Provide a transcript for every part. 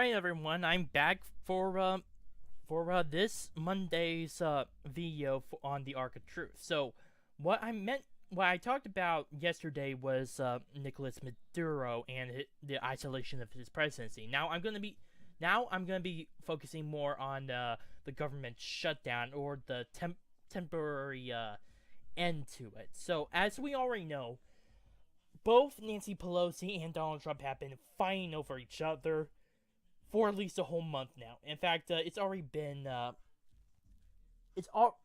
Alright everyone, I'm back for this Monday's video on the Arc of Truth. So what I talked about yesterday was Nicolas Maduro and the isolation of his presidency. Now I'm gonna be focusing more on the government shutdown, or the temporary end to it. So as we already know, both Nancy Pelosi and Donald Trump have been fighting over each other for at least a whole month now. In fact, it's already been it's all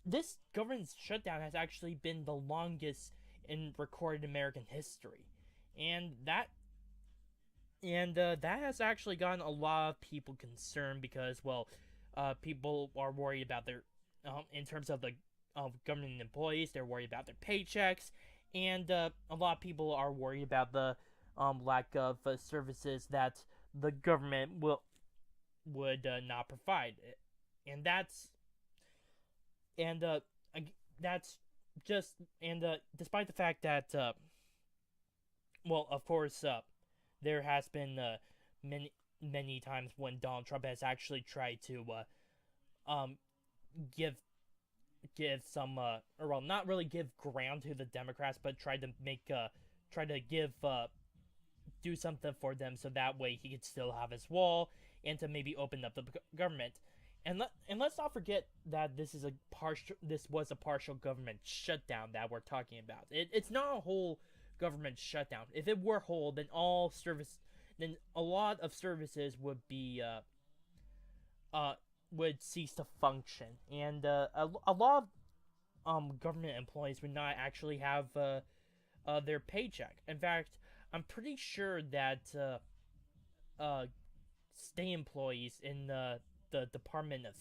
this government shutdown has actually been the longest in recorded American history, and that has actually gotten a lot of people concerned because, well, people are worried about their in terms of the government employees. They're worried about their paychecks, and a lot of people are worried about the lack of services that the government would not provide it. And and uh, that's just and despite the fact that well, of course, there has been many times when Donald Trump has actually tried to um give some or well, not really give ground to the Democrats, but try to give do something for them so that way he could still have his wall and to maybe open up the government. And let's not forget that this was a partial government shutdown that we're talking about. It's not a whole government shutdown. If it were whole, then a lot of services would cease to function, and a lot of government employees would not actually have their paycheck. In fact, I'm pretty sure that state employees in the Department of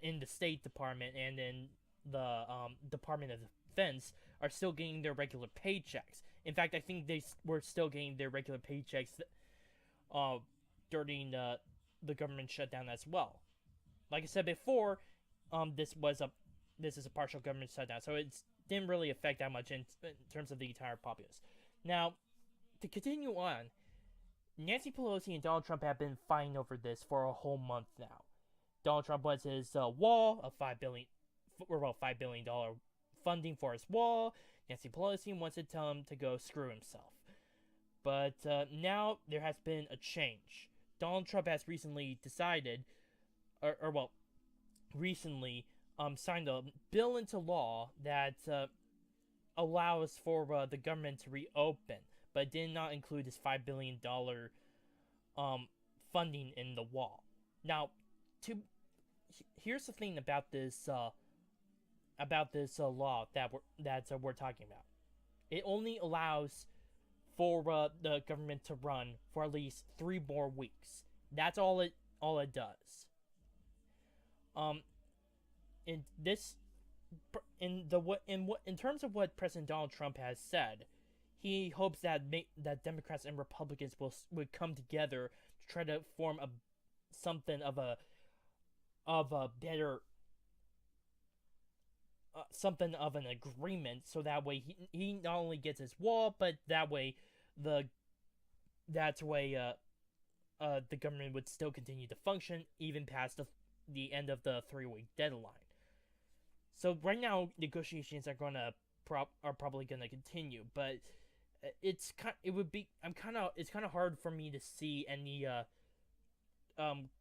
in the State Department and in the Department of Defense are still getting their regular paychecks. In fact, I think they were still getting their regular paychecks during the government shutdown as well. Like I said before, this is a partial government shutdown, so it didn't really affect that much in terms of the entire populace. Now, to continue on, Nancy Pelosi and Donald Trump have been fighting over this for a whole month now. Donald Trump wants his wall of $5 billion funding for his wall. Nancy Pelosi wants to tell him to go screw himself. But now there has been a change. Donald Trump has recently decided, recently signed a bill into law that allows for the government to reopen, but did not include this $5 billion funding in the wall. Now, here's the thing about this law that we're talking about. It only allows for the government to run for at least 3 more weeks. That's all it does. In terms of what President Donald Trump has said, he hopes that Democrats and Republicans would come together to try to form something of a better something of an agreement, so that way he not only gets his wall, but that way the government would still continue to function even past the end of the 3-week deadline. So right now negotiations are probably gonna continue, but it's kind of hard for me to see any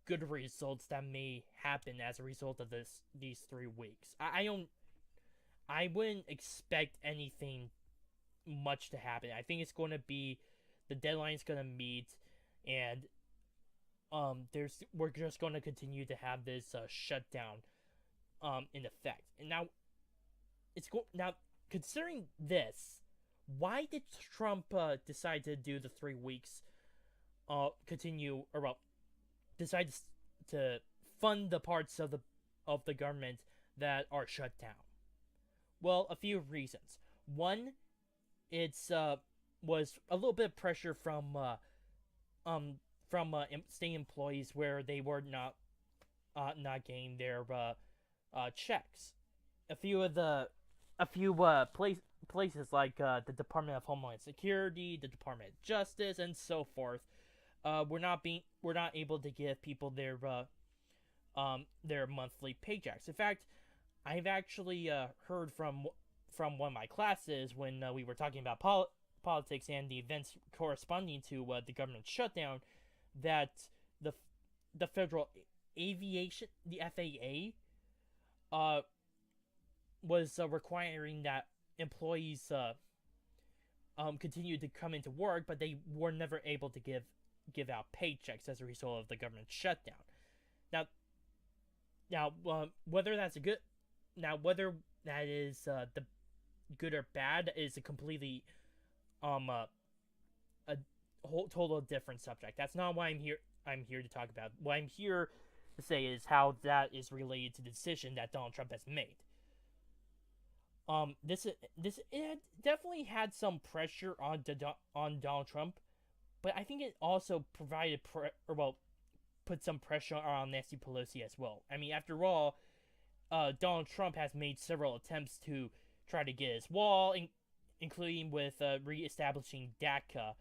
good results that may happen as a result of these 3 weeks. I wouldn't expect anything much to happen. I think it's going to be the deadline's going to meet, and we're just going to continue to have this shutdown in effect. And now considering this, why did Trump decide to do the 3 weeks decide to fund the parts of the government that are shut down? Well, a few reasons. One, it's was a little bit of pressure from state employees where they were not getting their checks. A few places like the Department of Homeland Security, the Department of Justice, and so forth, we're not able to give people their monthly paychecks. In fact, I've actually heard from one of my classes when we were talking about politics and the events corresponding to the government shutdown, that the the Federal Aviation, the FAA, was requiring that employees continue to come into work, but they were never able to give out paychecks as a result of the government shutdown. Now, whether that's a good, whether that is the good or bad is a completely a whole total different subject. That's not why I'm here to talk about. What I'm here to say is how that is related to the decision that Donald Trump has made. This it definitely had some pressure on Donald Trump, but I think it also provided put some pressure on Nancy Pelosi as well. I mean, after all, Donald Trump has made several attempts to try to get his wall, including with reestablishing DACA,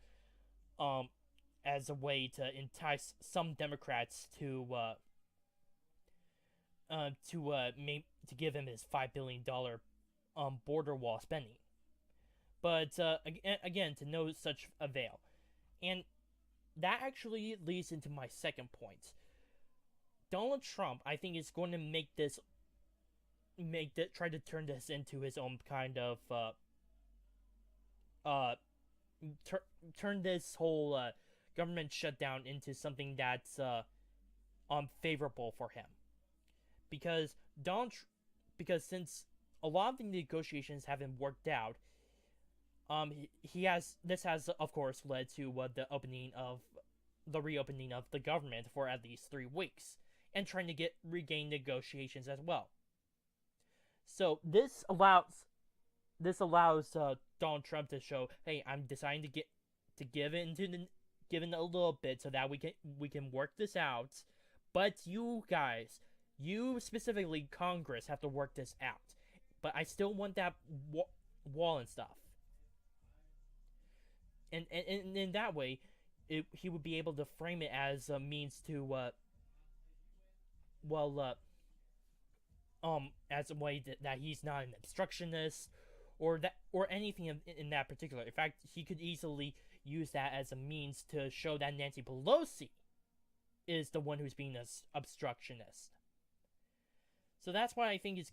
as a way to entice some Democrats to give him his $5 billion border wall spending. But again, to no such avail. And that actually leads into my second point. Donald Trump, I think, is going to try to turn this into his own kind of turn this whole government shutdown into something that's favorable for him, because since a lot of the negotiations haven't worked out, this has of course led to the reopening of the government for at least 3 weeks, and trying to regain negotiations as well. So this allows Donald Trump to show, hey, I'm deciding to give in a little bit so that we can work this out, but you guys, you specifically Congress, have to work this out. But I still want that wall and stuff. And in that way, he would be able to frame it as a means to as a way that he's not an obstructionist or anything in that particular. In fact, he could easily use that as a means to show that Nancy Pelosi is the one who's being an obstructionist. So that's why I think is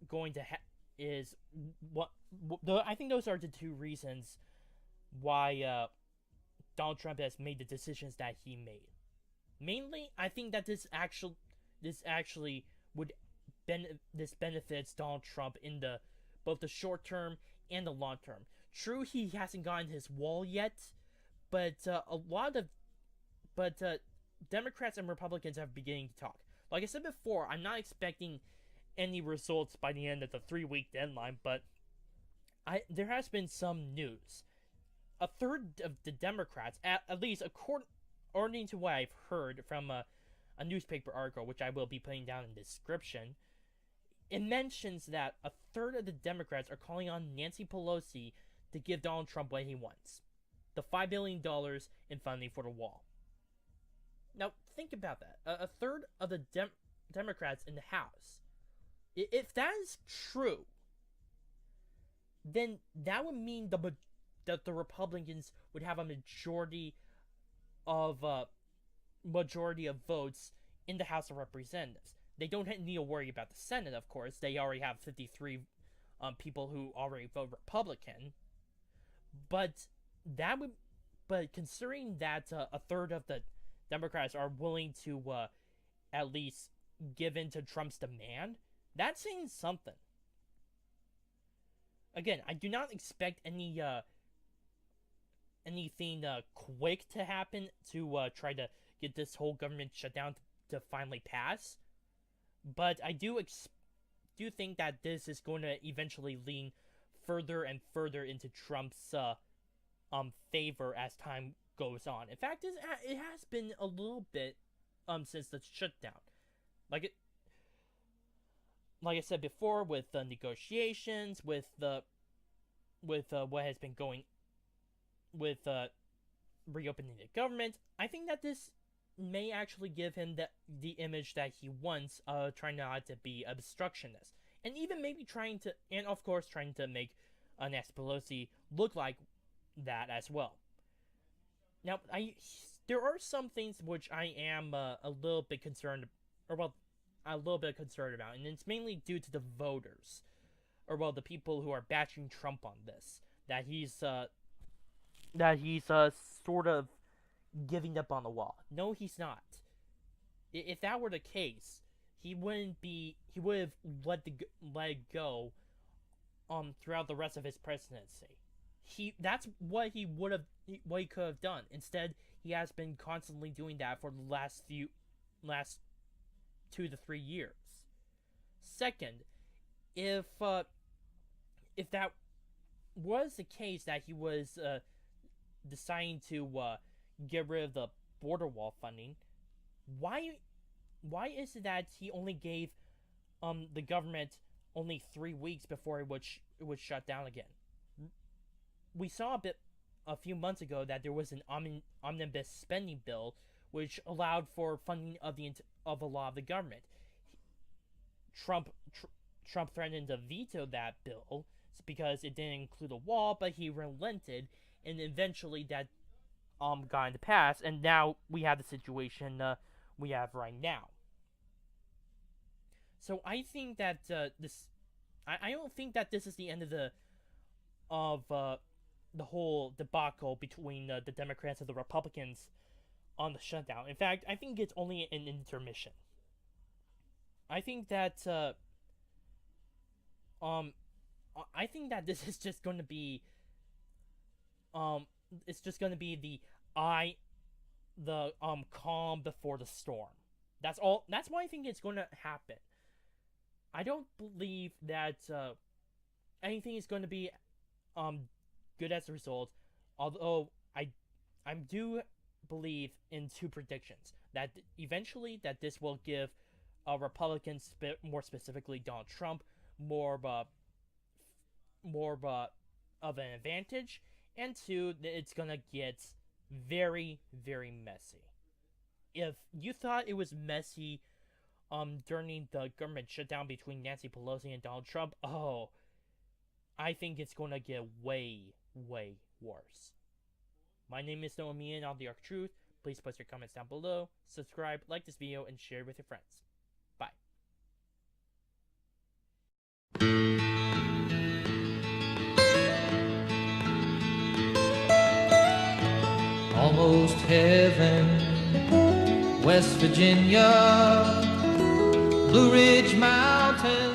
going to is what I think those are the 2 reasons why Donald Trump has made the decisions that he made. Mainly, I think that this benefits Donald Trump in both the short term and the long term. True, he hasn't gotten his wall yet, but Democrats and Republicans are beginning to talk. Like I said before, I'm not expecting any results by the end of the 3-week deadline, but there has been some news. A third of the Democrats, at least according to what I've heard from a newspaper article, which I will be putting down in the description, it mentions that a third of the Democrats are calling on Nancy Pelosi to give Donald Trump what he wants: the $5 billion in funding for the wall. Now, think about that. A third of the Democrats in the House. If that is true, then that would mean that the Republicans would have a majority of votes in the House of Representatives. They don't need to worry about the Senate, of course. They already have 53 people who already vote Republican. But considering that a third of the Democrats are willing to at least give in to Trump's demand, that's saying something. Again, I do not expect anything quick to happen to try to get this whole government shutdown to finally pass, but I do think that this is going to eventually lean further and further into Trump's favor as time goes on. In fact, it has been a little bit since the shutdown. Like I said before, with the negotiations, with what has been going reopening the government, I think that this may actually give him the image that he wants, trying not to be obstructionist, and even maybe trying to make Nancy Pelosi look like that as well. Now, there are some things which I am a little bit concerned, about, and it's mainly due to the voters, the people who are bashing Trump on this, that he's sort of giving up on the wall. No, he's not. If that were the case, he would have let it go throughout the rest of his presidency. That's what he could have done. Instead, he has been constantly doing that for the last 2 to 3 years. Second, if that was the case, that he was deciding to get rid of the border wall funding, why is it that he only gave the government only 3 weeks before it would shut down again? We saw a few months ago that there was an omnibus spending bill which allowed for funding of a lot of the government. Trump threatened to veto that bill because it didn't include a wall, but he relented, and eventually that got into pass, and now we have the situation we have right now. So I think that I don't think that this is the end of the whole debacle between the Democrats and the Republicans on the shutdown. In fact, I think it's only an intermission. I think that this is just going to be it's just going to be the calm before the storm. That's all. That's why I think it's going to happen. I don't believe that anything is going to be good as a result. Although I do believe in 2 predictions, that eventually that this will give Republicans, more specifically Donald Trump, more of an advantage, and 2, that it's gonna get very, very messy. If you thought it was messy during the government shutdown between Nancy Pelosi and Donald Trump, I think it's gonna get way, way worse. My name is Noah Meehan on The Arc Truth. Please post your comments down below, subscribe, like this video, and share it with your friends. Bye. Almost heaven, West Virginia, Blue Ridge Mountains.